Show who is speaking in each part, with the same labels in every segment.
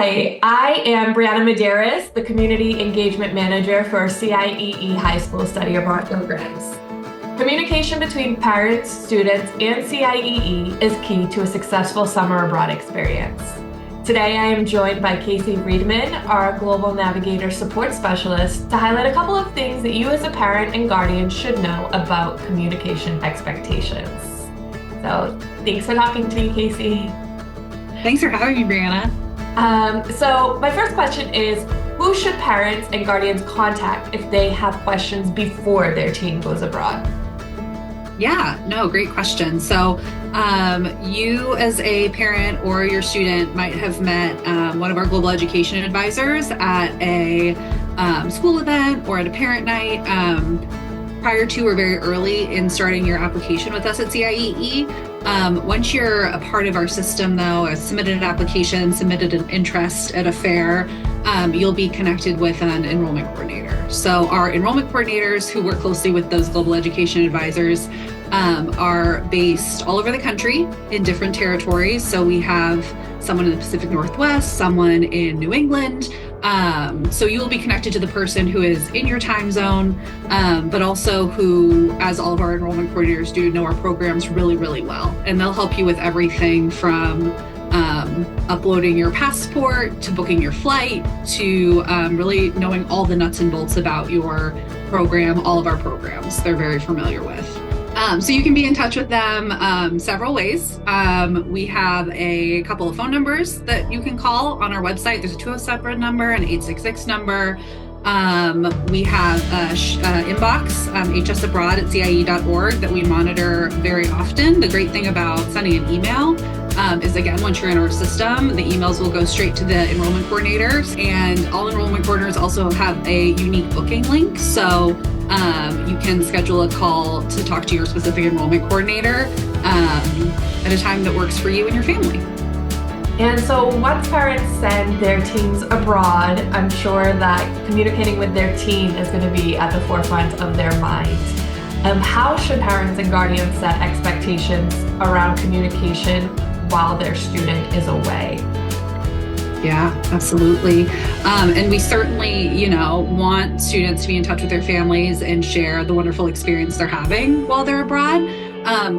Speaker 1: Hi, I am Brianna Medeiros, the Community Engagement Manager for CIEE High School Study Abroad programs. Communication between parents, students, and CIEE is key to a successful summer abroad experience. Today, I am joined by Casey Friedman, our Global Navigator Support Specialist, to highlight a couple of things that you as a parent and guardian should know about communication expectations. So thanks for talking to me, Casey.
Speaker 2: Thanks for having me, Brianna.
Speaker 1: So my first question is, who should parents and guardians contact if they have questions before their teen goes abroad?
Speaker 2: Yeah, no, great question. So you as a parent or your student might have met one of our global education advisors at a school event or at a parent night prior to or very early in starting your application with us at CIEE. Once you're a part of our system, though, submitted an application, submitted an interest at a fair, you'll be connected with an enrollment coordinator. So our enrollment coordinators who work closely with those global education advisors are based all over the country in different territories. So we have someone in the Pacific Northwest, someone in New England. So you will be connected to the person who is in your time zone, but also who, as all of our enrollment coordinators do, know our programs really, really well. And they'll help you with everything from uploading your passport to booking your flight to really knowing all the nuts and bolts about your program, all of our programs they're very familiar with. So you can be in touch with them several ways. We have a couple of phone numbers that you can call on our website. There's a 207 number, an 866 number. We have inbox, hsabroad@cie.org, that we monitor very often. The great thing about sending an email is, again, once you're in our system, the emails will go straight to the enrollment coordinators, and all enrollment coordinators also have a unique booking link. So you can schedule a call to talk to your specific enrollment coordinator at a time that works for you and your family.
Speaker 1: And so once parents send their teens abroad, I'm sure that communicating with their teen is going to be at the forefront of their minds. How should parents and guardians set expectations around communication while their student is away?
Speaker 2: Yeah, absolutely. And we certainly, want students to be in touch with their families and share the wonderful experience they're having while they're abroad.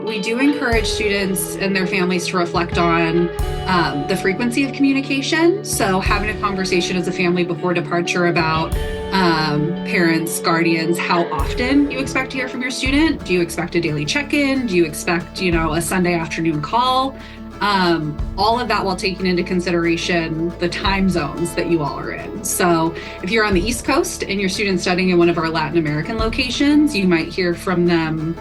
Speaker 2: We do encourage students and their families to reflect on the frequency of communication. So having a conversation as a family before departure about parents, guardians, how often you expect to hear from your student. Do you expect a daily check-in? Do you expect, a Sunday afternoon call? All of that while taking into consideration the time zones that you all are in. So if you're on the East Coast and your student's studying in one of our Latin American locations, you might hear from them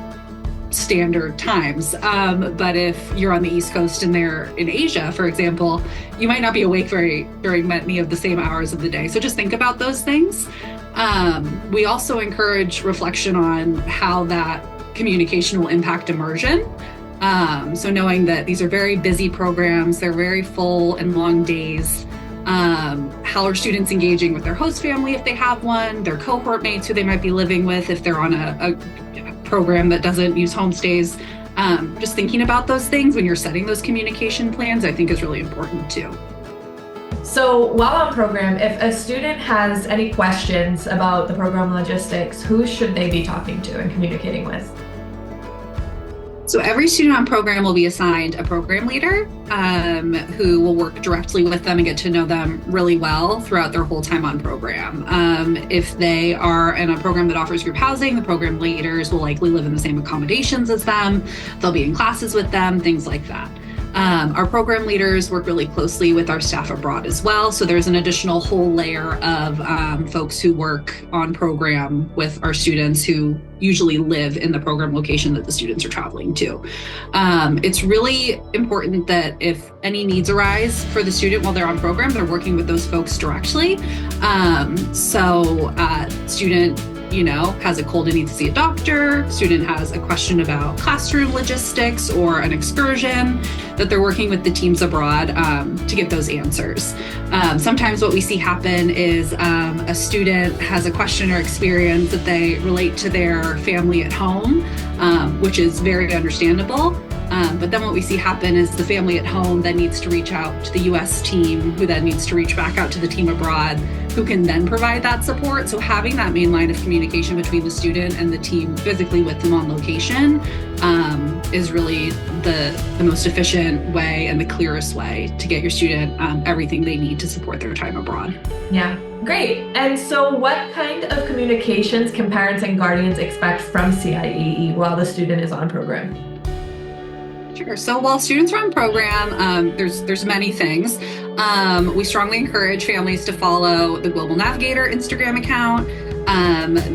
Speaker 2: standard times. But if you're on the East Coast and they're in Asia, for example, you might not be awake during many of the same hours of the day. So just think about those things. We also encourage reflection on how that communication will impact immersion. So knowing that these are very busy programs, they're very full and long days. How are students engaging with their host family if they have one, their cohort mates who they might be living with if they're on a program that doesn't use homestays. Just thinking about those things when you're setting those communication plans, I think, is really important too.
Speaker 1: So while on program, if a student has any questions about the program logistics, who should they be talking to and communicating with?
Speaker 2: So every student on program will be assigned a program leader who will work directly with them and get to know them really well throughout their whole time on program. If they are in a program that offers group housing, the program leaders will likely live in the same accommodations as them. They'll be in classes with them, things like that. Our program leaders work really closely with our staff abroad as well. So there's an additional whole layer of folks who work on program with our students who usually live in the program location that the students are traveling to. It's really important that if any needs arise for the student while they're on program, they're working with those folks directly. Student has a cold and needs to see a doctor, student has a question about classroom logistics or an excursion, that they're working with the teams abroad to get those answers. Sometimes what we see happen is a student has a question or experience that they relate to their family at home, which is very understandable. But then what we see happen is the family at home then needs to reach out to the US team, who then needs to reach back out to the team abroad, who can then provide that support. So having that main line of communication between the student and the team physically with them on location is really the most efficient way and the clearest way to get your student everything they need to support their time abroad.
Speaker 1: Yeah, great. And so what kind of communications can parents and guardians expect from CIEE while the student is on program?
Speaker 2: Sure. So while students are on program, there's many things. We strongly encourage families to follow the Global Navigator Instagram account,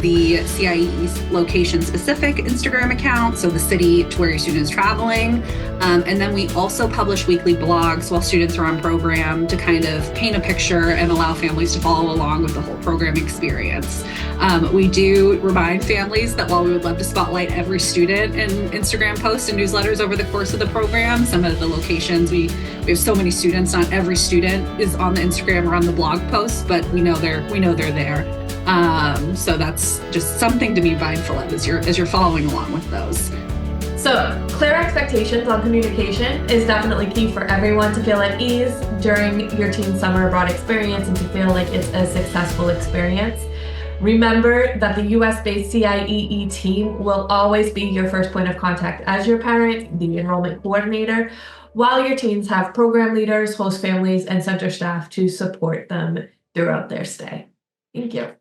Speaker 2: the CIEE's location-specific Instagram account, so the city to where your student is traveling. And then we also publish weekly blogs while students are on program to kind of paint a picture and allow families to follow along with the whole program experience. We do remind families that while we would love to spotlight every student in Instagram posts and newsletters over the course of the program, some of the locations, we have so many students, not every student is on the Instagram or on the blog posts, but we know they're there. So that's just something to be mindful of as you're following along with those.
Speaker 1: So clear expectations on communication is definitely key for everyone to feel at ease during your teen summer abroad experience and to feel like it's a successful experience. Remember that the US-based CIEE team will always be your first point of contact as your parent, the enrollment coordinator, while your teens have program leaders, host families, and center staff to support them throughout their stay. Thank you.